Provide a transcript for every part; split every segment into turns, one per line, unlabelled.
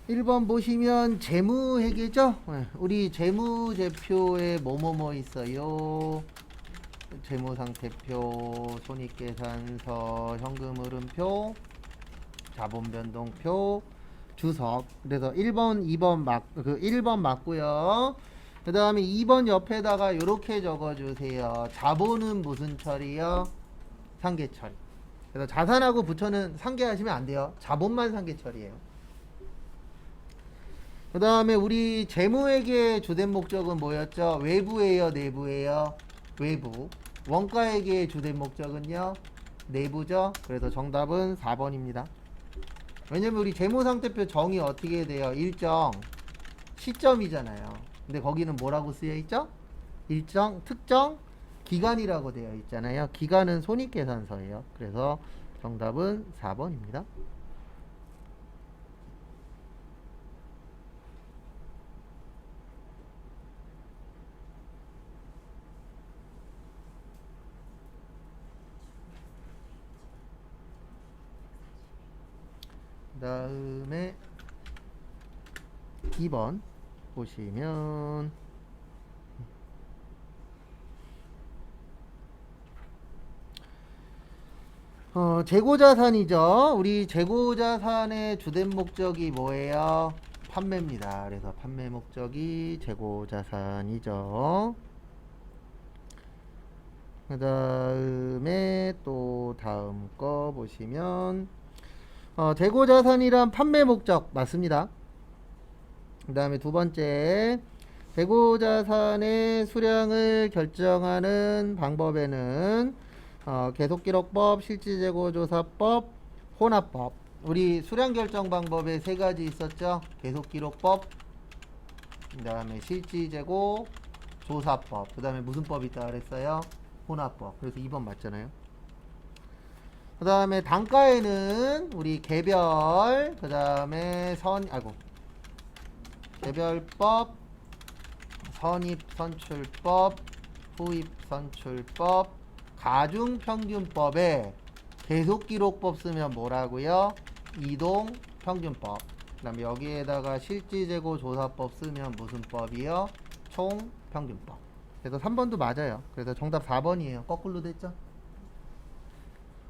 1번 보시면 재무회계죠? 우리 재무제표에 뭐뭐뭐 있어요? 재무상태표, 손익계산서, 현금흐름표, 자본변동표, 주석. 그래서 1번, 2번 1번 맞고요. 그 다음에 2번 옆에다가 이렇게 적어주세요. 자본은 무슨 처리요? 상계 처리. 그래서 자산하고 부처는 상계하시면 안 돼요. 자본만 상계 처리예요. 그 다음에 우리 재무회계의 주된 목적은 뭐였죠? 외부예요, 내부예요? 외부. 원가회계의 주된 목적은요? 내부죠? 그래서 정답은 4번입니다. 왜냐면 우리 재무상태표 정의 어떻게 돼요? 일정 시점이잖아요. 근데 거기는 뭐라고 쓰여 있죠? 일정 특정 기간이라고 되어 있잖아요. 기간은 손익계산서예요. 그래서 정답은 4번입니다. 그 다음에 2번 보시면 재고자산이죠. 우리 재고자산의 주된 목적이 뭐예요? 판매입니다. 그래서 판매 목적이 재고자산이죠. 그 다음에 또 다음 거 보시면 재고자산이란 판매 목적 맞습니다. 그 다음에 두 번째 재고자산의 수량을 결정하는 방법에는 계속기록법, 실질재고조사법, 혼합법. 우리 수량 결정 방법에 세 가지 있었죠. 계속기록법, 그 다음에 실질재고 조사법, 그 다음에 무슨 법이 있다 그랬어요? 혼합법. 그래서 2번 맞잖아요. 그 다음에 단가에는 우리 개별, 그 다음에 개별법, 선입선출법, 후입선출법, 가중평균법에 계속기록법 쓰면 뭐라고요? 이동평균법. 그 다음에 여기에다가 실질재고조사법 쓰면 무슨 법이요? 총평균법. 그래서 3번도 맞아요. 그래서 정답 4번이에요. 거꾸로 됐죠?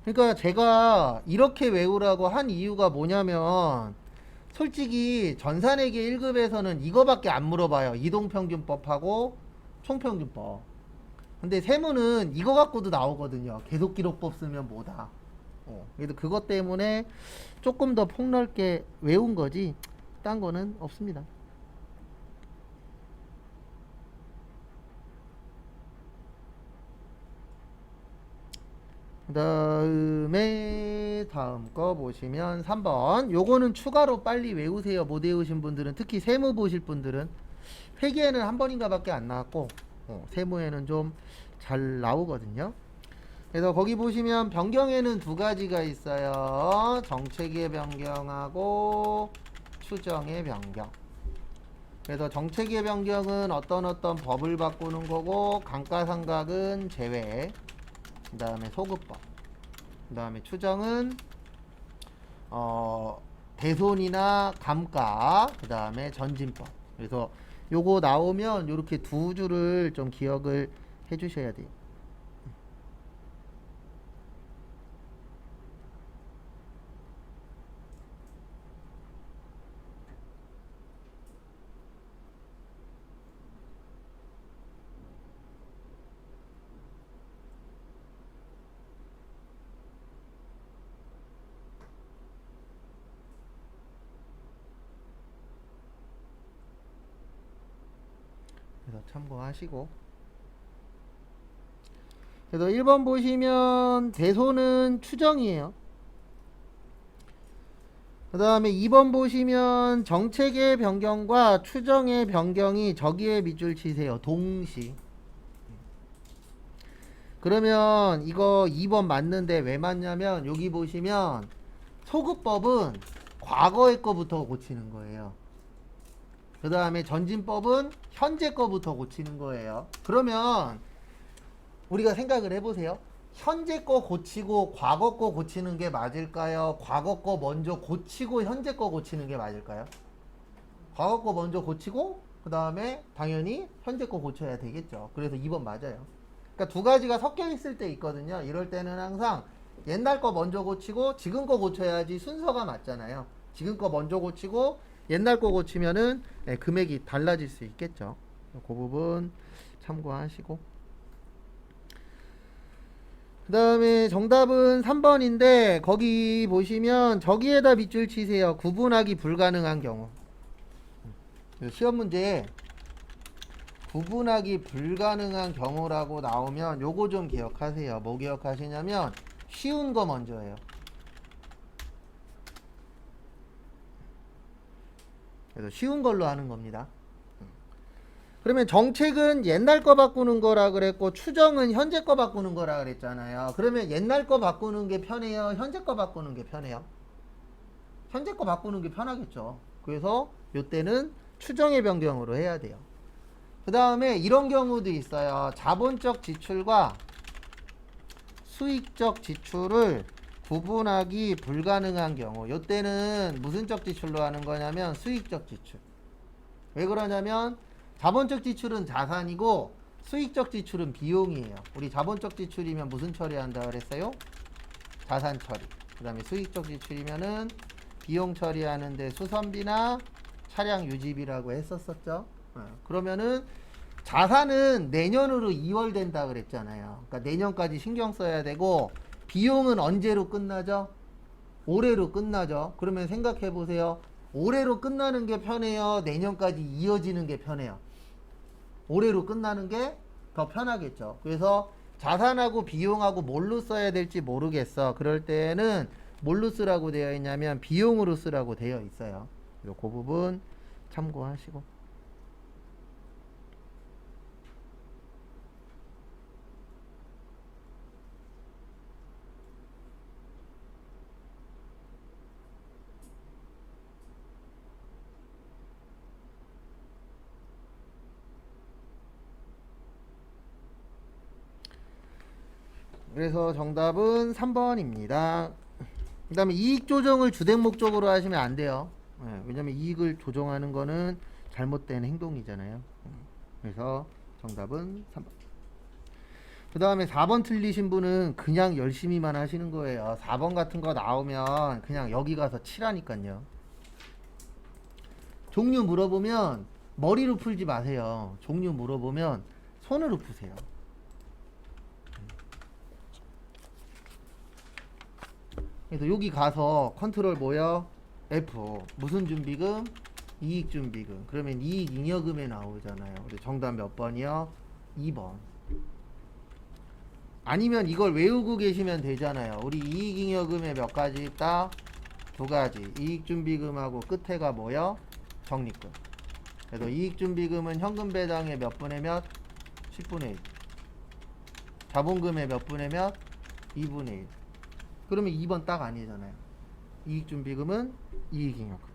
그러니까 제가 이렇게 외우라고 한 이유가 뭐냐면 솔직히 전산회계 1급에서는 이거밖에 안 물어봐요. 이동평균법하고 총평균법. 근데 세무는 이거 갖고도 나오거든요. 계속기록법 쓰면 뭐다. 그래서 그것 때문에 조금 더 폭넓게 외운 거지 딴 거는 없습니다. 그 다음에 다음 거 보시면 3번. 요거는 추가로 빨리 외우세요. 못 외우신 분들은, 특히 세무 보실 분들은. 회계에는 한 번인가 밖에 안 나왔고 세무에는 좀 잘 나오거든요. 그래서 거기 보시면 변경에는 두 가지가 있어요. 정책의 변경하고 추정의 변경. 그래서 정책의 변경은 어떤 법을 바꾸는 거고, 감가상각은 제외, 그 다음에 소급법, 그 다음에 추정은 대손이나 감가, 그 다음에 전진법. 그래서 요거 나오면 요렇게 두 줄을 좀 기억을 해 주셔야 돼요. 그래서 참고하시고. 그래서 1번 보시면 대손은 추정이에요. 그 다음에 2번 보시면 정책의 변경과 추정의 변경이 저기에 밑줄 치세요. 동시. 그러면 이거 2번 맞는데 왜 맞냐면 여기 보시면 소급법은 과거의 거부터 고치는 거예요. 그 다음에 전진법은 현재 거부터 고치는 거예요. 그러면 우리가 생각을 해보세요. 현재 거 고치고 과거 거 고치는 게 맞을까요? 과거 거 먼저 고치고 현재 거 고치는 게 맞을까요? 과거 거 먼저 고치고 그 다음에 당연히 현재 거 고쳐야 되겠죠. 그래서 2번 맞아요. 그러니까 두 가지가 섞여 있을 때 있거든요. 이럴 때는 항상 옛날 거 먼저 고치고 지금 거 고쳐야지 순서가 맞잖아요. 지금 거 먼저 고치고 옛날 거 고치면은 금액이 달라질 수 있겠죠. 그 부분 참고하시고. 그 다음에 정답은 3번인데 거기 보시면 저기에다 밑줄 치세요. 구분하기 불가능한 경우. 시험 문제에 구분하기 불가능한 경우라고 나오면 요거 좀 기억하세요. 뭐 기억하시냐면 쉬운 거 먼저 해요. 그래서 쉬운 걸로 하는 겁니다. 그러면 정책은 옛날 거 바꾸는 거라 그랬고 추정은 현재 거 바꾸는 거라 그랬잖아요. 그러면 옛날 거 바꾸는 게 편해요? 현재 거 바꾸는 게 편해요? 현재 거 바꾸는 게 편하겠죠. 그래서 요때는 추정의 변경으로 해야 돼요. 그 다음에 이런 경우도 있어요. 자본적 지출과 수익적 지출을 구분하기 불가능한 경우. 요때는 무슨 적 지출로 하는 거냐면 수익적 지출. 왜 그러냐면 자본적 지출은 자산이고 수익적 지출은 비용이에요. 우리 자본적 지출이면 무슨 처리한다 그랬어요? 자산 처리. 그 다음에 수익적 지출이면은 비용 처리하는데 수선비나 차량 유지비라고 했었었죠. 그러면은 자산은 내년으로 2월 된다 그랬잖아요. 그러니까 내년까지 신경 써야 되고 비용은 언제로 끝나죠? 올해로 끝나죠. 그러면 생각해 보세요. 올해로 끝나는 게 편해요? 내년까지 이어지는 게 편해요? 올해로 끝나는 게 더 편하겠죠. 그래서 자산하고 비용하고 뭘로 써야 될지 모르겠어. 그럴 때는 뭘로 쓰라고 되어 있냐면 비용으로 쓰라고 되어 있어요. 그래서 그 부분 참고하시고. 그래서 정답은 3번입니다. 그 다음에 이익 조정을 주된 목적으로 하시면 안 돼요. 왜냐면 이익을 조정하는 거는 잘못된 행동이잖아요. 그래서 정답은 3번. 그 다음에 4번 틀리신 분은 그냥 열심히만 하시는 거예요. 4번 같은 거 나오면 그냥 여기 가서 치라니까요. 종류 물어보면 머리로 풀지 마세요. 종류 물어보면 손으로 푸세요. 그래서 여기 가서 컨트롤 뭐요? F. 무슨 준비금? 이익 준비금. 그러면 이익 잉여금에 나오잖아요. 정답 몇 번이요? 2번. 아니면 이걸 외우고 계시면 되잖아요. 우리 이익 잉여금에 몇 가지 있다? 2가지. 이익 준비금하고 끝에가 뭐요? 적립금. 그래서 이익 준비금은 현금 배당의 몇 분의 몇? 10분의 1. 자본금의 몇 분의 몇? 2분의 1. 그러면 2번 딱 아니잖아요. 이익준비금은 이익잉여금.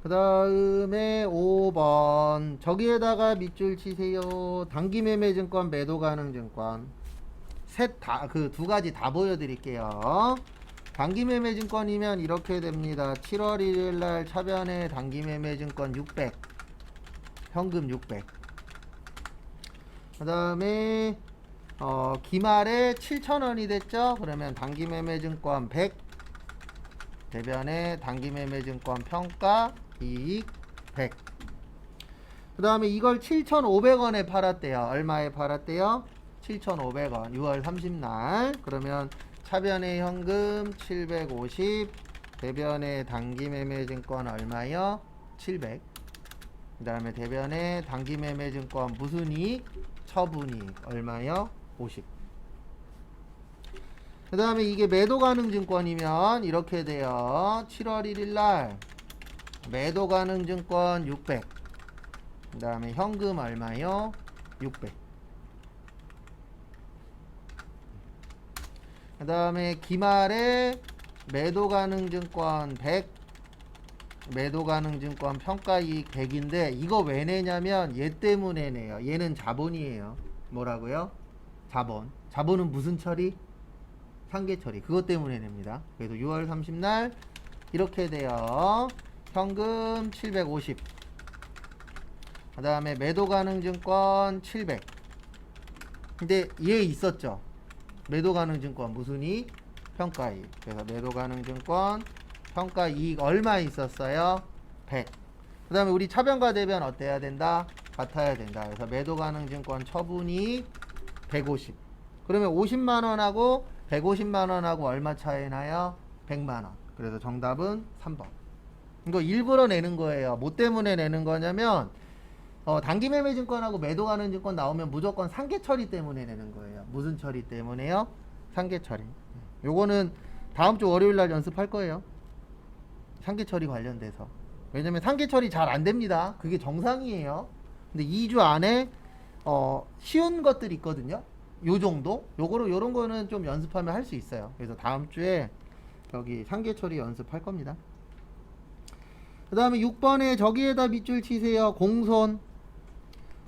그 다음에 5번 저기에다가 밑줄 치세요. 단기매매증권, 매도가능증권 셋 다, 그 두 가지 다 보여드릴게요. 단기매매증권이면 이렇게 됩니다. 7월 1일날 차변에 단기매매증권 600 현금 600. 그 다음에 기말에 7,000원이 됐죠. 그러면 단기매매증권 100 대변에 단기매매증권 평가 이익 100. 그 다음에 이걸 7,500원에 팔았대요. 얼마에 팔았대요? 7,500원 6월 30날. 그러면 차변의 현금 750 대변의 단기매매증권 얼마요? 700. 그 다음에 대변의 단기매매증권 무슨 이익? 처분이익 얼마요? 50. 그 다음에 이게 매도가능증권이면 이렇게 돼요. 7월 1일날 매도가능증권 600. 그 다음에 현금 얼마요? 600. 그 다음에 기말에 매도가능증권 100 매도가능증권 평가이익 100인데 이거 왜 내냐면 얘 때문에 내요. 얘는 자본이에요. 뭐라고요? 자본. 자본은 무슨 처리? 상계 처리. 그것 때문에 냅니다. 그래서 6월 30날 이렇게 돼요. 현금 750. 그 다음에 매도 가능 증권 700. 근데 얘 있었죠. 매도 가능 증권 무슨 이익? 평가이익. 그래서 매도 가능 증권 평가이익 얼마 있었어요? 100. 그 다음에 우리 차변과 대변 어때야 된다? 같아야 된다. 그래서 매도 가능 증권 처분이익 150. 그러면 50만원하고 150만원하고 얼마 차이 나요? 100만원. 그래서 정답은 3번. 이거 일부러 내는 거예요. 뭐 때문에 내는 거냐면 단기매매 증권하고 매도 가능 증권 나오면 무조건 상계 처리 때문에 내는 거예요. 무슨 처리 때문에요? 상계 처리. 요거는 다음 주 월요일 날 연습할 거예요. 상계 처리 관련돼서. 왜냐면 상계 처리 잘 안 됩니다. 그게 정상이에요. 근데 2주 안에 쉬운 것들이 있거든요. 요 정도? 요런 거는 좀 연습하면 할 수 있어요. 그래서 다음 주에 여기 상계 처리 연습할 겁니다. 그 다음에 6번에 저기에다 밑줄 치세요. 공손.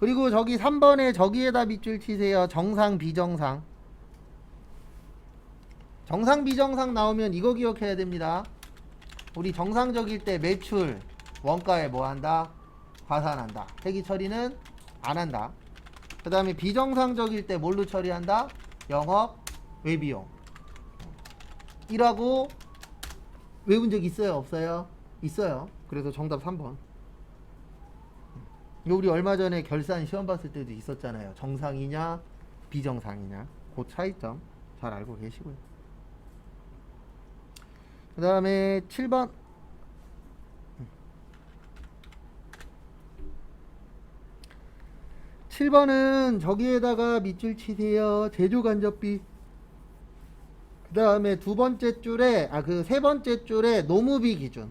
그리고 저기 3번에 저기에다 밑줄 치세요. 정상 비정상. 정상 비정상 나오면 이거 기억해야 됩니다. 우리 정상적일 때 매출 원가에 뭐 한다? 과산한다. 회기 처리는 안 한다. 그 다음에 비정상적일 때 뭘로 처리한다? 영업 외비용. 이라고 외운 적 있어요? 없어요? 있어요. 그래서 정답 3번. 우리 얼마 전에 결산 시험 봤을 때도 있었잖아요. 정상이냐 비정상이냐. 그 차이점 잘 알고 계시고요. 그 다음에 7번. 7번은 저기에다가 밑줄 치세요. 제조 간접비. 그 다음에 두 번째 줄에 세 번째 줄에 노무비 기준.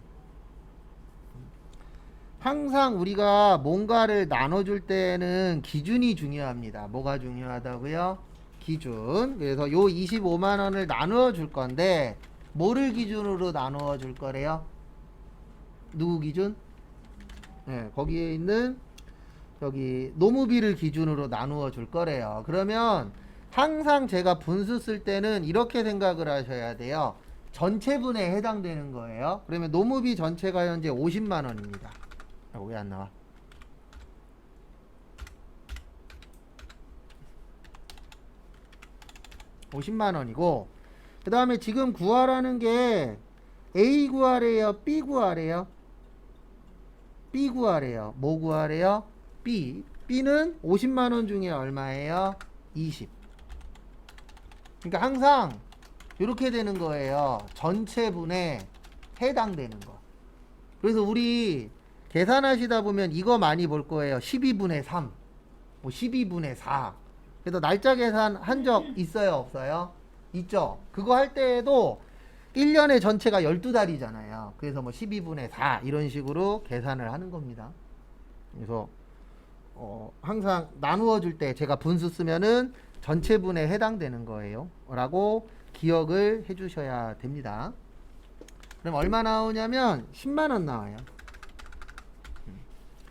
항상 우리가 뭔가를 나눠줄 때는 기준이 중요합니다. 뭐가 중요하다고요? 기준. 그래서 요 25만원을 나누어 줄 건데 뭐를 기준으로 나누어 줄 거래요? 누구 기준? 네, 거기에 있는 여기 노무비를 기준으로 나누어 줄 거래요. 그러면 항상 제가 분수 쓸 때는 이렇게 생각을 하셔야 돼요. 전체분에 해당되는 거예요. 그러면 노무비 전체가 현재 50만원입니다. 왜 안 나와? (50만원이고) 그 다음에 지금 구하라는 게 A 구하래요? B 구하래요? B 구하래요. 뭐 구하래요? B. B는 50만원 중에 얼마예요? 20. 그러니까 항상 이렇게 되는 거예요. 전체분에 해당되는 거. 그래서 우리 계산하시다 보면 이거 많이 볼 거예요. 12분의 3, 뭐 12분의 4. 그래서 날짜 계산 한 적 있어요? 없어요? 있죠. 그거 할 때에도 1년의 전체가 12달이잖아요. 그래서 뭐 12분의 4 이런 식으로 계산을 하는 겁니다. 그래서 항상 나누어 줄 때 제가 분수 쓰면은 전체분에 해당되는 거예요. 라고 기억을 해 주셔야 됩니다. 그럼 얼마 나오냐면 10만원 나와요.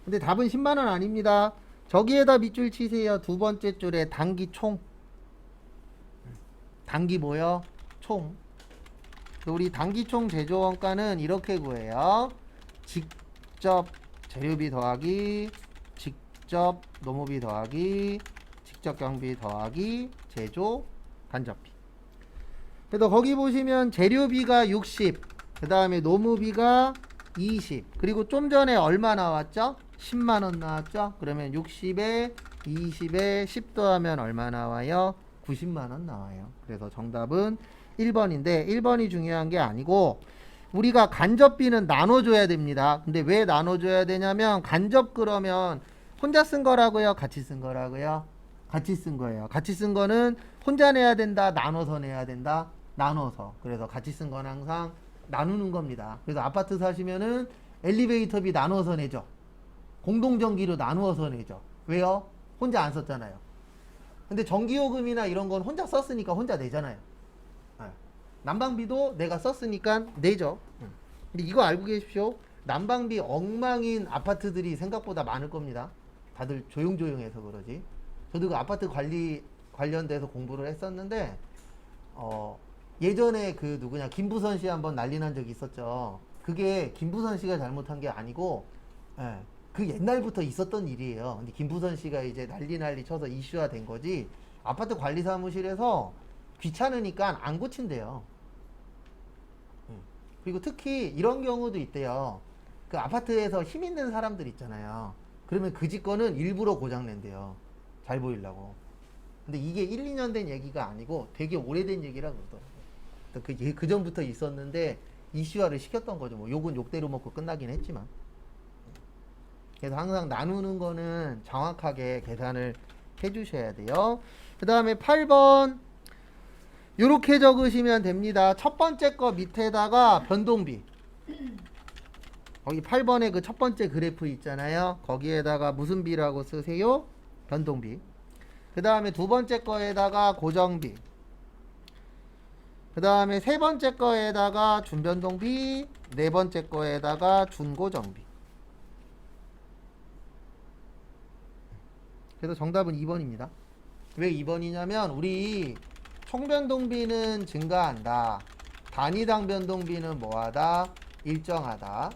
근데 답은 10만원 아닙니다. 저기에다 밑줄 치세요. 두 번째 줄에 단기 총. 단기 뭐요? 총. 우리 단기 총 제조 원가는 이렇게 구해요. 직접 재료비 더하기 직접 노무비 더하기 직접 경비 더하기 제조 간접비. 그래서 거기 보시면 재료비가 60, 그 다음에 노무비가 20, 그리고 좀 전에 얼마 나왔죠? 10만원 나왔죠? 그러면 60에 20에 10 더하면 얼마 나와요? 90만원 나와요. 그래서 정답은 1번인데 1번이 중요한 게 아니고 우리가 간접비는 나눠줘야 됩니다. 근데 왜 나눠줘야 되냐면 간접 그러면 혼자 쓴 거라고요? 같이 쓴 거라고요? 같이 쓴 거예요. 같이 쓴 거는 혼자 내야 된다? 나눠서 내야 된다? 나눠서. 그래서 같이 쓴 건 항상 나누는 겁니다. 그래서 아파트 사시면은 엘리베이터비 나눠서 내죠. 공동전기료 나누어서 내죠. 왜요? 혼자 안 썼잖아요. 근데 전기요금이나 이런 건 혼자 썼으니까 혼자 내잖아요. 난방비도 내가 썼으니까 내죠. 근데 이거 알고 계십시오. 난방비 엉망인 아파트들이 생각보다 많을 겁니다. 다들 조용조용해서 그러지. 저도 그 아파트 관리 관련돼서 공부를 했었는데 예전에 그 누구냐 김부선 씨 한번 난리 난 적이 있었죠. 그게 김부선 씨가 잘못한 게 아니고 예, 그 옛날부터 있었던 일이에요. 근데 김부선 씨가 이제 난리 쳐서 이슈화 된 거지. 아파트 관리 사무실에서 귀찮으니까 안 고친대요. 그리고 특히 이런 경우도 있대요. 그 아파트에서 힘 있는 사람들 있잖아요. 그러면 그 집 거는 일부러 고장 낸대요. 잘 보이려고. 근데 이게 1, 2년 된 얘기가 아니고 되게 오래된 얘기라 그러더라고요. 그 전부터 있었는데 이슈화를 시켰던 거죠. 뭐 욕은 욕대로 먹고 끝나긴 했지만. 그래서 항상 나누는 거는 정확하게 계산을 해 주셔야 돼요. 그 다음에 8번 요렇게 적으시면 됩니다. 첫 번째 거 밑에다가 변동비, 거기 8번에 그 첫 번째 그래프 있잖아요. 거기에다가 무슨 비라고 쓰세요? 변동비. 그 다음에 두 번째 거에다가 고정비, 그 다음에 세 번째 거에다가 준변동비, 네 번째 거에다가 준고정비. 그래서 정답은 2번입니다. 왜 2번이냐면 우리 총변동비는 증가한다, 단위당 변동비는 뭐하다? 일정하다.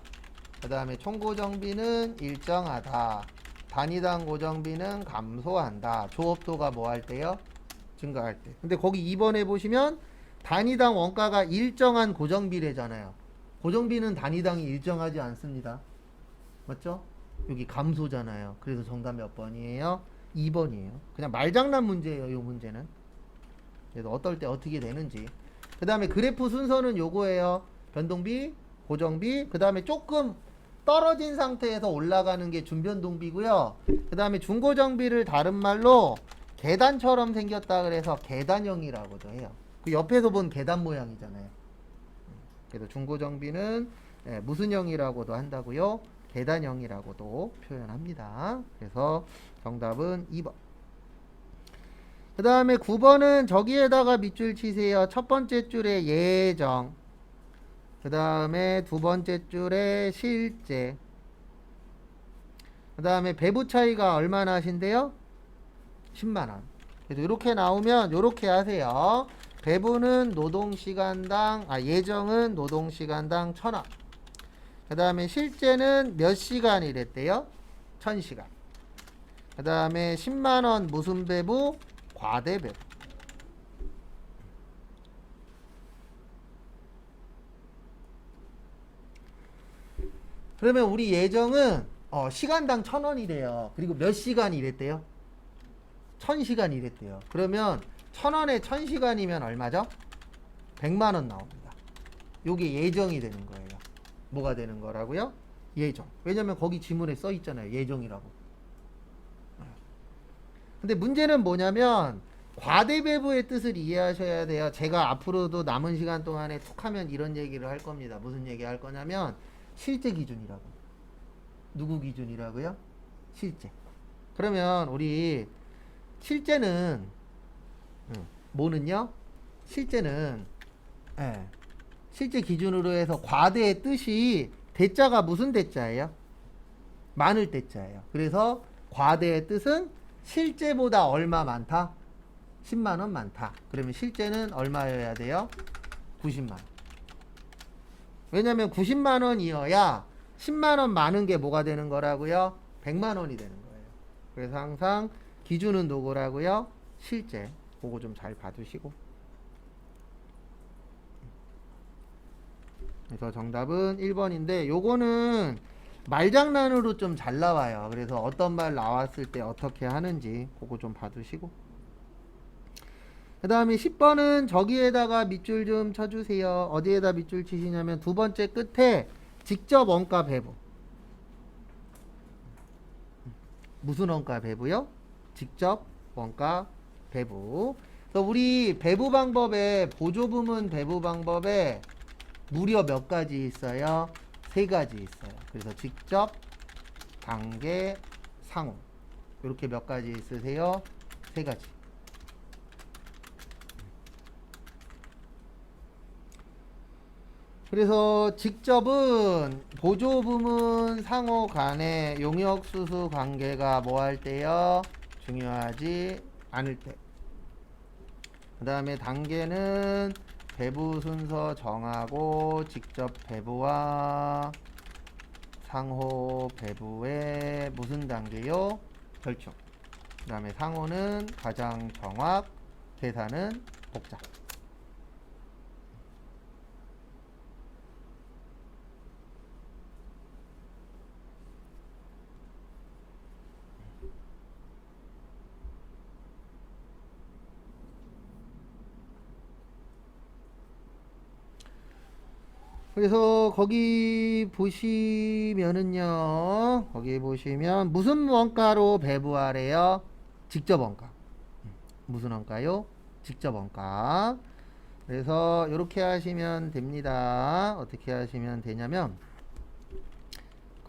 그 다음에 총고정비는 일정하다, 단위당 고정비는 감소한다. 조업도가 뭐 할 때요? 증가할 때. 근데 거기 2번에 보시면 단위당 원가가 일정한 고정비래잖아요. 고정비는 단위당이 일정하지 않습니다. 맞죠? 여기 감소잖아요. 그래서 정답 몇 번이에요? 2번이에요. 그냥 말장난 문제예요, 요 문제는. 그래서 어떨 때 어떻게 되는지. 그 다음에 그래프 순서는 요거예요. 변동비, 고정비, 그 다음에 조금 떨어진 상태에서 올라가는 게 준변동비고요. 그 다음에 준고정비를 다른 말로 계단처럼 생겼다 그래서 계단형이라고도 해요. 그 옆에서 본 계단 모양이잖아요. 그래서 준고정비는 무슨 형이라고도 한다고요? 계단형이라고도 표현합니다. 그래서 정답은 2번. 그 다음에 9번은 저기에다가 밑줄 치세요. 첫 번째 줄에 예정, 그 다음에 두 번째 줄에 실제, 그 다음에 배부 차이가 얼마나 하신대요? 10만원. 그래서 이렇게 나오면 이렇게 하세요. 배부는 노동시간당, 예정은 노동시간당 1000원. 그 다음에 실제는 몇 시간 일했대요? 1000시간. 그 다음에 10만원 무슨 배부? 과대 배부. 그러면 우리 예정은 시간당 1000원이래요. 그리고 몇 시간 일했대요? 1000시간 일했대요. 그러면 1000원에 1000시간이면 얼마죠? 100만원 나옵니다. 요게 예정이 되는 거예요. 뭐가 되는 거라고요? 예정. 왜냐면 거기 지문에 써 있잖아요. 예정이라고. 근데 문제는 뭐냐면 과대배부의 뜻을 이해하셔야 돼요. 제가 앞으로도 남은 시간 동안에 툭 하면 이런 얘기를 할 겁니다. 무슨 얘기 할 거냐면 실제 기준이라고. 누구 기준이라고요? 실제. 그러면 우리 실제는 뭐는요? 실제는 실제 기준으로 해서 과대의 뜻이 대자가 무슨 대자예요? 많을 대자예요. 그래서 과대의 뜻은 실제보다 얼마 많다? 10만원 많다. 그러면 실제는 얼마여야 돼요? 90만원. 왜냐면 90만원이어야 10만원 많은 게 뭐가 되는 거라고요? 100만원이 되는 거예요. 그래서 항상 기준은 누구라고요? 실제. 그거 좀 잘 봐두시고. 그래서 정답은 1번인데 요거는 말장난으로 좀 잘 나와요. 그래서 어떤 말 나왔을 때 어떻게 하는지 그거 좀 봐두시고. 그 다음에 10번은 저기에다가 밑줄 좀 쳐주세요. 어디에다 밑줄 치시냐면 두 번째 끝에 직접 원가 배부. 무슨 원가 배부요? 직접 원가 배부. 그래서 우리 배부 방법에 보조부문 배부 방법에 무려 몇 가지 있어요? 3가지 있어요. 그래서 직접, 단계, 상호. 이렇게 몇 가지 있으세요? 3가지. 그래서 직접은 보조부문 상호 간의 용역수수 관계가 뭐 할 때요? 중요하지 않을 때. 그 다음에 단계는 배부 순서 정하고 직접 배부와 상호 배부의 무슨 단계요? 절충. 그 다음에 상호는 가장 정확, 계산은 복잡. 그래서 거기 보시면은요, 거기 보시면 무슨 원가로 배부하래요? 직접 원가. 무슨 원가요? 직접 원가. 그래서 이렇게 하시면 됩니다. 어떻게 하시면 되냐면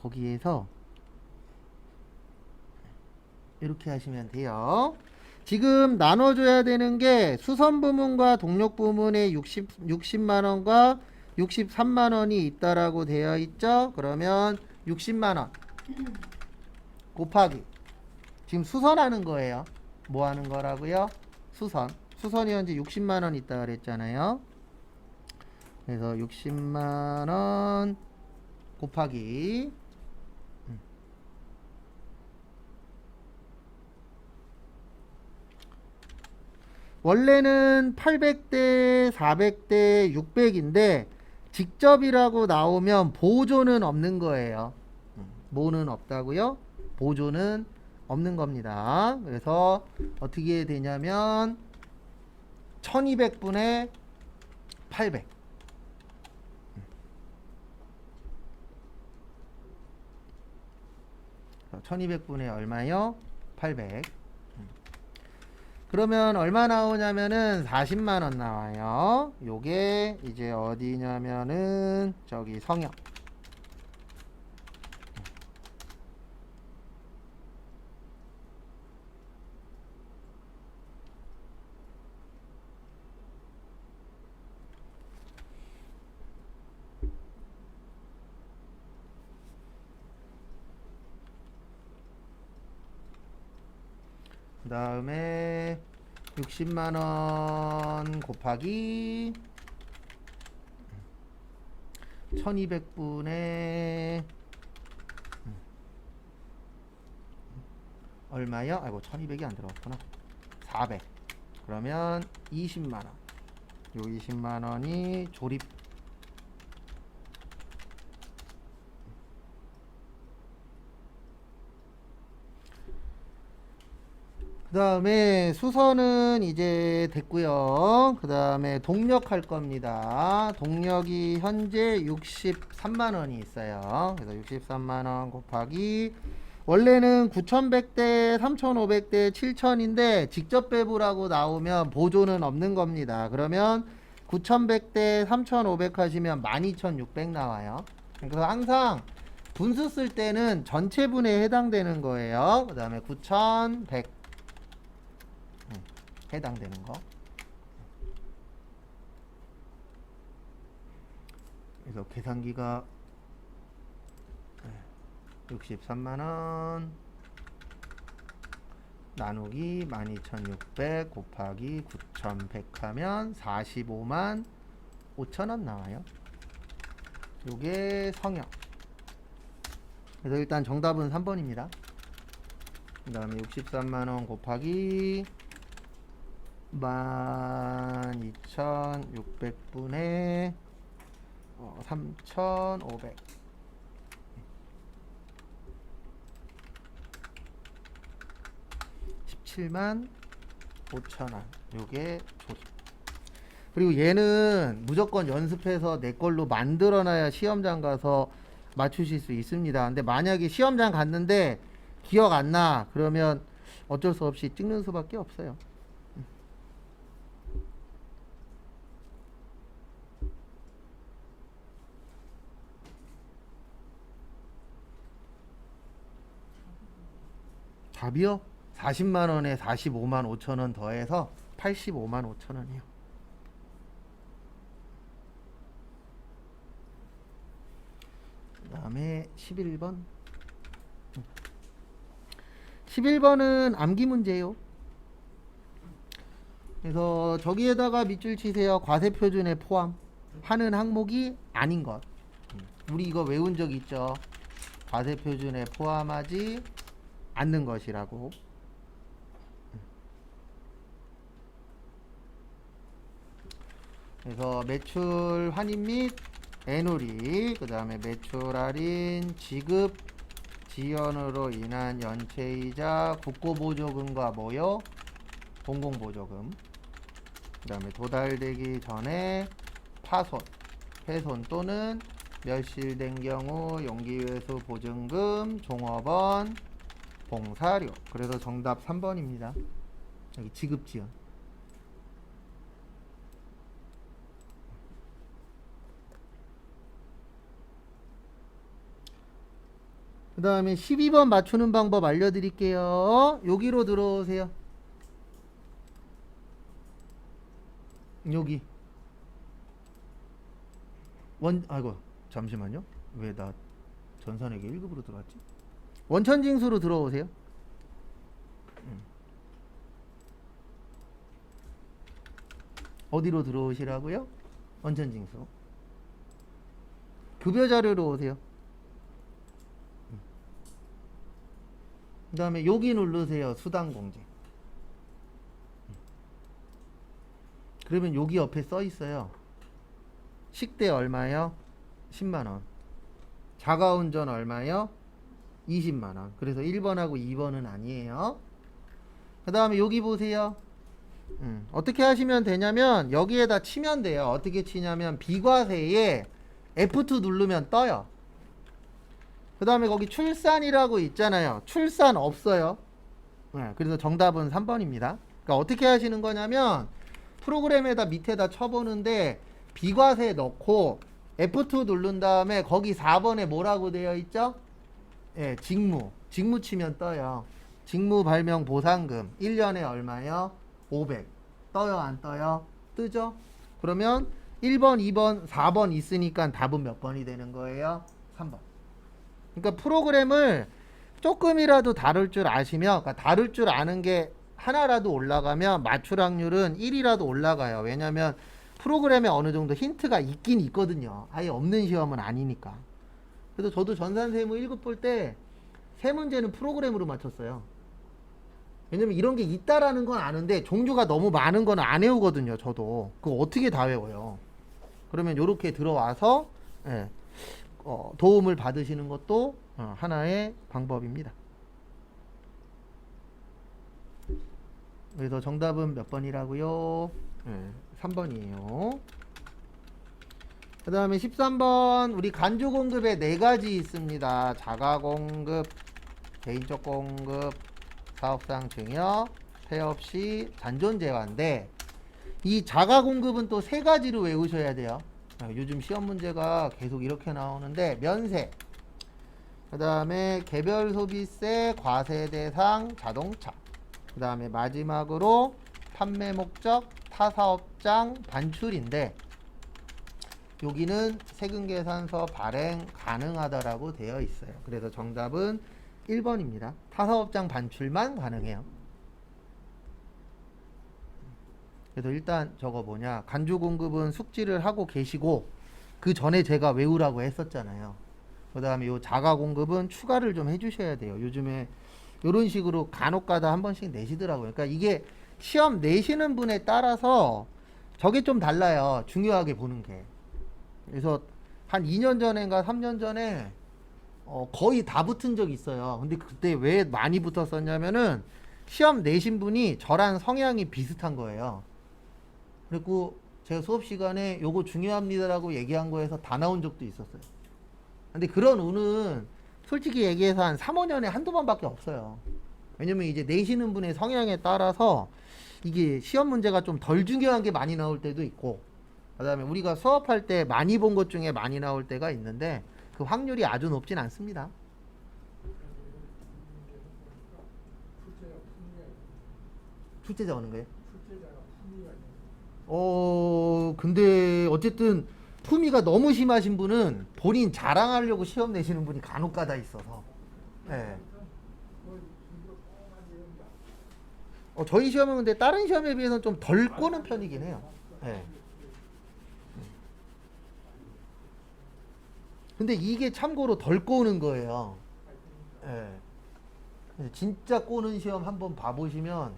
거기에서 이렇게 하시면 돼요. 지금 나눠줘야 되는 게 수선 부문과 동력 부문에 60만 원과 63만 원이 있다라고 되어 있죠. 그러면 60만 원 곱하기 지금 수선하는 거예요. 뭐 하는 거라고요? 수선. 수선이 현재 60만 원 있다 그랬잖아요. 그래서 60만 원 곱하기 원래는 800대, 400대, 600인데 직접이라고 나오면 보조는 없는 거예요. 뭐는 없다고요? 보조는 없는 겁니다. 그래서 어떻게 되냐면 1200분의 800. 1200분의 얼마요? 800. 그러면 얼마 나오냐면은 40만 원 나와요. 요게 이제 어디냐면은 저기 성역. 그 다음에 60만원 곱하기 1200분의 얼마요? 아이고 1200이 안 들어갔구나. 400. 그러면 20만원. 요 20만원이 조립. 그 다음에 수선은 이제 됐고요. 그 다음에 동력 할 겁니다. 동력이 현재 63만원이 있어요. 그래서 63만원 곱하기 원래는 9100대 3500대 7000인데 직접 배부라고 나오면 보조는 없는 겁니다. 그러면 9100대 3500 하시면 12600 나와요. 그래서 항상 분수 쓸 때는 전체 분에 해당되는 거예요. 그 다음에 9100 해당되는 거. 그래서 계산기가 63만원 나누기 12600 곱하기 9100 하면 45만 5천원 나와요. 요게 성역. 그래서 일단 정답은 3번입니다. 그 다음에 63만원 곱하기 12600분의 3500 17만 5천원. 요게 조립. 그리고 얘는 무조건 연습해서 내 걸로 만들어놔야 시험장 가서 맞추실 수 있습니다. 근데 만약에 시험장 갔는데 기억 안 나, 그러면 어쩔 수 없이 찍는 수밖에 없어요. 답이요? 40만원에 45만 5천원 더해서 85만 5천원이요. 그 다음에 11번. 11번은 암기 문제요. 그래서 저기에다가 밑줄 치세요. 과세표준에 포함하는 항목이 아닌 것. 우리 이거 외운 적 있죠? 과세표준에 포함하지 않는 것이라고. 그래서 매출 환입 및 애누리, 그 다음에 매출 할인, 지급 지연으로 인한 연체이자 국고보조금과 뭐요? 공공보조금. 그 다음에 도달되기 전에 파손, 훼손 또는 멸실된 경우 용기회수 보증금, 종업원, 봉사료. 그래서 정답 3번입니다. 여기 지급지연. 그 다음에 12번 맞추는 방법 알려드릴게요. 여기로 들어오세요. 여기 아이고 잠시만요. 왜 나 전산회계 1급으로 들어왔지? 원천징수로 들어오세요. 어디로 들어오시라고요? 원천징수. 급여 자료로 오세요. 그 다음에 여기 누르세요. 수당공제. 그러면 여기 옆에 써 있어요. 식대 얼마요? 10만원. 자가운전 얼마요? 20만원. 그래서 1번하고 2번은 아니에요. 그 다음에 여기 보세요. 어떻게 하시면 되냐면 여기에다 치면 돼요. 어떻게 치냐면 비과세에 F2 누르면 떠요. 그 다음에 거기 출산이라고 있잖아요. 출산 없어요. 그래서 정답은 3번입니다. 그러니까 어떻게 하시는 거냐면 프로그램에다 밑에다 쳐보는데 비과세 넣고 F2 누른 다음에 거기 4번에 뭐라고 되어 있죠? 예, 직무 치면 떠요. 직무 발명 보상금 1년에 얼마요? 500. 떠요 안 떠요? 뜨죠? 그러면 1번, 2번, 4번 있으니까 답은 몇 번이 되는 거예요? 3번. 그러니까 프로그램을 조금이라도 다룰 줄 아시면, 그러니까 다룰 줄 아는 게 하나라도 올라가면 맞출 확률은 1이라도 올라가요. 왜냐면 프로그램에 어느 정도 힌트가 있긴 있거든요. 아예 없는 시험은 아니니까. 그래서 저도 전산세무 1급 볼 때 세 문제는 프로그램으로 맞췄어요. 왜냐면 이런 게 있다라는 건 아는데 종류가 너무 많은 건 안 외우거든요. 저도 그거 어떻게 다 외워요. 그러면 이렇게 들어와서 도움을 받으시는 것도 하나의 방법입니다. 그래서 정답은 몇 번이라고요? 3번이에요. 그 다음에 13번 우리 간주공급에 4가지 있습니다. 자가공급, 개인적 공급, 사업상 증여, 폐업시, 잔존재화인데 이 자가공급은 또 3가지로 외우셔야 돼요. 요즘 시험 문제가 계속 이렇게 나오는데 면세, 그 다음에 개별소비세, 과세대상, 자동차, 그 다음에 마지막으로 판매 목적, 타사업장, 반출인데 여기는 세금계산서 발행 가능하다라고 되어 있어요. 그래서 정답은 1번입니다. 타사업장 반출만 가능해요. 그래서 일단 저거 뭐냐, 간주공급은 숙지를 하고 계시고 그 전에 제가 외우라고 했었잖아요. 그 다음에 요 자가공급은 추가를 좀 해주셔야 돼요. 요즘에 이런 식으로 간혹가다 한 번씩 내시더라고요. 그러니까 이게 시험 내시는 분에 따라서 저게 좀 달라요. 중요하게 보는 게. 그래서 한 2년 전인가 3년 전에 거의 다 붙은 적이 있어요. 근데 그때 왜 많이 붙었었냐면은 시험 내신 분이 저랑 성향이 비슷한 거예요. 그리고 제가 수업 시간에 요거 중요합니다라고 얘기한 거에서 다 나온 적도 있었어요. 근데 그런 운은 솔직히 얘기해서 한 3, 5년에 한두 번밖에 없어요. 왜냐면 이제 내시는 분의 성향에 따라서 이게 시험 문제가 좀 덜 중요한 게 많이 나올 때도 있고, 그 다음에 우리가 수업할 때 많이 본 것 중에 많이 나올 때가 있는데 그 확률이 아주 높진 않습니다. 출제자 오는 거예요? 근데 어쨌든 품위가 너무 심하신 분은 본인 자랑하려고 시험 내시는 분이 간혹가다 있어서. 예. 저희 시험은 근데 다른 시험에 비해서는 좀 덜 꼬는 편이긴 해요. 예. 근데 이게 참고로 덜 꼬는 거예요. 예. 진짜 꼬는 시험 한번 봐보시면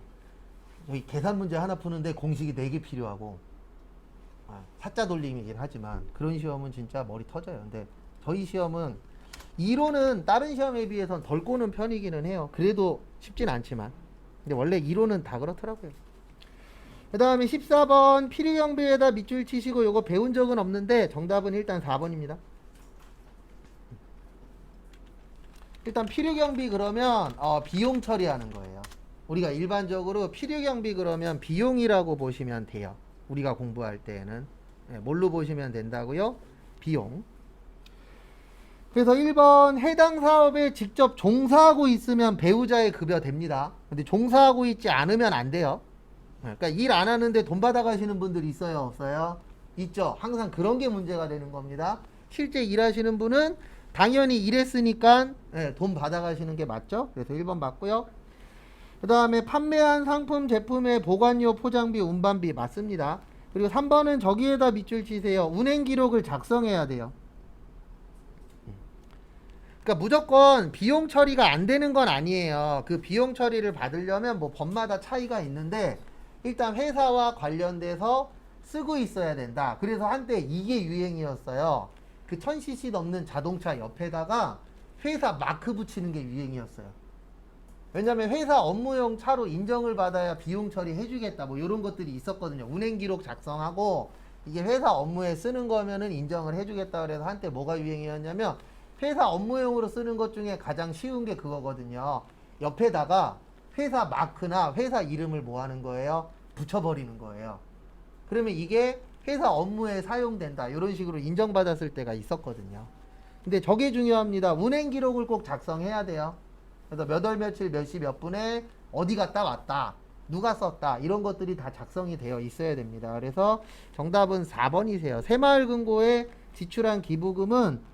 여기 계산 문제 하나 푸는데 공식이 4개 필요하고 사자 돌림이긴 하지만 그런 시험은 진짜 머리 터져요. 근데 저희 시험은 이론은 다른 시험에 비해서는 덜 꼬는 편이기는 해요. 그래도 쉽진 않지만 근데 원래 이론은 다 그렇더라고요. 그 다음에 14번 필요경비에다 밑줄 치시고 요거 배운 적은 없는데 정답은 일단 4번입니다. 일단 필요경비 그러면 비용 처리하는 거예요. 우리가 일반적으로 필요경비 그러면 비용이라고 보시면 돼요. 우리가 공부할 때에는 뭘로 보시면 된다고요? 비용. 그래서 1번 해당 사업에 직접 종사하고 있으면 배우자의 급여 됩니다. 근데 종사하고 있지 않으면 안 돼요. 그러니까 일 안 하는데 돈 받아 가시는 분들이 있어요, 없어요? 있죠. 항상 그런 게 문제가 되는 겁니다. 실제 일하시는 분은 당연히 일했으니까 돈 받아 가시는 게 맞죠? 그래서 1번 맞고요. 그 다음에 판매한 상품 제품의 보관료 포장비 운반비 맞습니다. 그리고 3번은 저기에다 밑줄 치세요. 운행 기록을 작성해야 돼요. 그러니까 무조건 비용 처리가 안 되는 건 아니에요. 그 비용 처리를 받으려면 뭐 법마다 차이가 있는데 일단 회사와 관련돼서 쓰고 있어야 된다. 그래서 한때 이게 유행이었어요. 그 1000cc 넘는 자동차 옆에다가 회사 마크 붙이는 게 유행이었어요. 왜냐면 회사 업무용 차로 인정을 받아야 비용 처리 해주겠다. 뭐 이런 것들이 있었거든요. 운행 기록 작성하고 이게 회사 업무에 쓰는 거면은 인정을 해주겠다. 그래서 한때 뭐가 유행이었냐면 회사 업무용으로 쓰는 것 중에 가장 쉬운 게 그거거든요. 옆에다가 회사 마크나 회사 이름을 뭐 하는 거예요? 붙여버리는 거예요. 그러면 이게 회사 업무에 사용된다. 이런 식으로 인정받았을 때가 있었거든요. 근데 저게 중요합니다. 운행 기록을 꼭 작성해야 돼요. 그래서 몇 월 며칠 몇 시 몇 분에 어디 갔다 왔다. 누가 썼다. 이런 것들이 다 작성이 되어 있어야 됩니다. 그래서 정답은 4번이세요. 새마을금고에 지출한 기부금은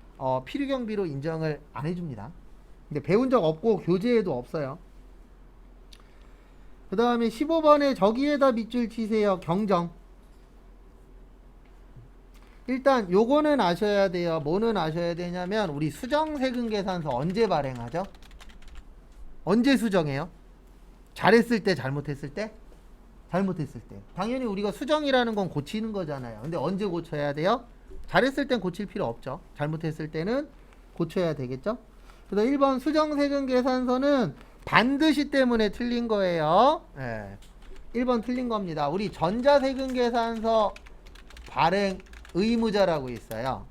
필요경비로 인정을 안 해줍니다. 근데 배운 적 없고 교재에도 없어요. 그 다음에 15번에 저기에다 밑줄 치세요. 경정. 일단 요거는 아셔야 돼요. 뭐는 아셔야 되냐면 우리 수정세금계산서 언제 발행하죠? 언제 수정해요? 잘했을 때, 잘못했을 때? 잘못했을 때. 당연히 우리가 수정이라는 건 고치는 거잖아요. 근데 언제 고쳐야 돼요? 잘했을 땐 고칠 필요 없죠. 잘못했을 때는 고쳐야 되겠죠? 그래서 1번 수정세금계산서는 반드시 때문에 틀린 거예요. 1번 틀린 겁니다. 우리 전자세금계산서 발행 의무자라고 있어요.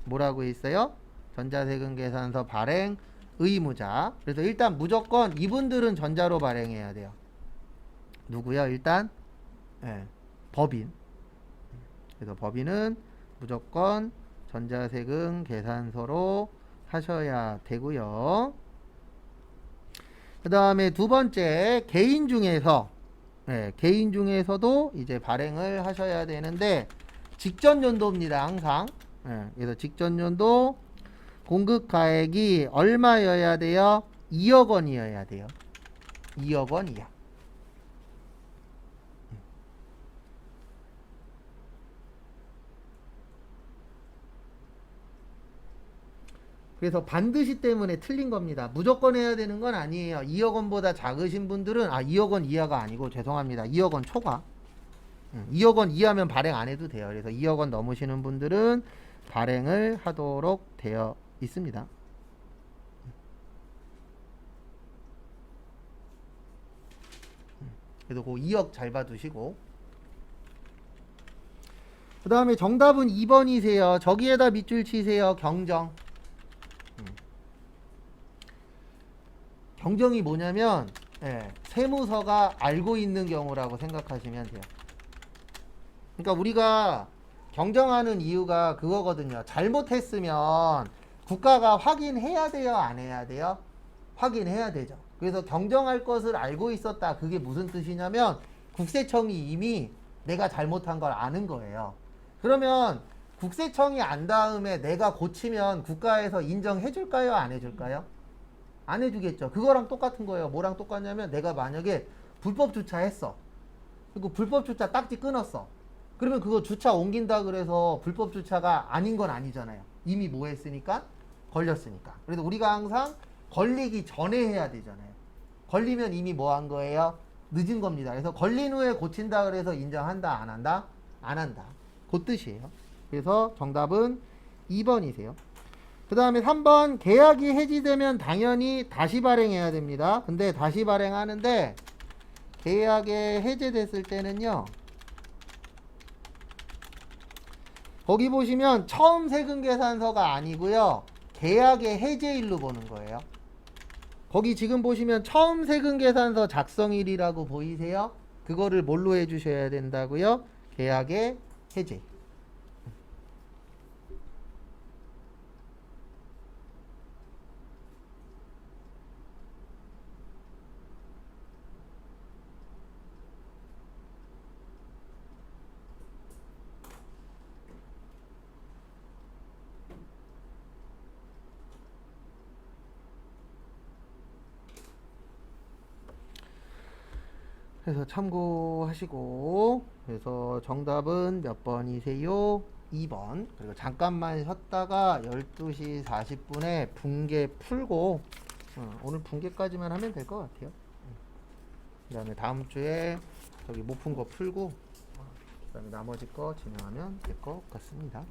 뭐라고 있어요? 전자세금계산서 발행 의무자. 그래서 일단 무조건 이분들은 전자로 발행해야 돼요. 누구요? 일단 법인. 그래서 법인은 무조건 전자세금 계산서로 하셔야 되고요. 그 다음에 두 번째 개인 중에서 개인 중에서도 이제 발행을 하셔야 되는데 직전 연도입니다. 항상. 그래서 직전 연도 공급가액이 얼마여야 돼요? 2억 원이어야 돼요. 2억 원 이하. 그래서 반드시 때문에 틀린 겁니다. 무조건 해야 되는 건 아니에요. 2억 원보다 작으신 분들은 2억 원 이하가 아니고 죄송합니다. 2억 원 초과. 2억 원 이하면 발행 안 해도 돼요. 그래서 2억 원 넘으시는 분들은 발행을 하도록 되어 있습니다. 그래서 그 2억 잘 봐두시고. 그 다음에 정답은 2번이세요. 저기에다 밑줄 치세요. 경정. 경정이 뭐냐면 세무서가 알고 있는 경우라고 생각하시면 돼요. 그러니까 우리가 경정하는 이유가 그거거든요. 잘못했으면 국가가 확인해야 돼요? 안 해야 돼요? 확인해야 되죠. 그래서 경정할 것을 알고 있었다. 그게 무슨 뜻이냐면 국세청이 이미 내가 잘못한 걸 아는 거예요. 그러면 국세청이 안 다음에 내가 고치면 국가에서 인정해 줄까요? 안 해줄까요? 안 해주겠죠. 그거랑 똑같은 거예요. 뭐랑 똑같냐면 내가 만약에 불법 주차했어. 그리고 불법 주차 딱지 끊었어. 그러면 그거 주차 옮긴다 그래서 불법 주차가 아닌 건 아니잖아요. 이미 뭐 했으니까? 걸렸으니까. 그래서 우리가 항상 걸리기 전에 해야 되잖아요. 걸리면 이미 뭐 한 거예요? 늦은 겁니다. 그래서 걸린 후에 고친다 그래서 인정한다, 안 한다? 안 한다. 그 뜻이에요. 그래서 정답은 2번이세요. 그 다음에 3번, 계약이 해지되면 당연히 다시 발행해야 됩니다. 근데 다시 발행하는데 계약이 해제됐을 때는요, 거기 보시면 처음 세금 계산서가 아니고요, 계약의 해제일로 보는 거예요. 거기 지금 보시면 처음 세금 계산서 작성일이라고 보이세요? 그거를 뭘로 해주셔야 된다고요? 계약의 해제. 그래서 참고하시고, 그래서 정답은 몇 번이세요? 2번. 그리고 잠깐만 쉬었다가 12시 40분에 분계 풀고, 오늘 분계까지만 하면 될 것 같아요. 그 다음에 다음 주에 저기 못 푼 거 풀고, 그 다음에 나머지 거 진행하면 될 것 같습니다.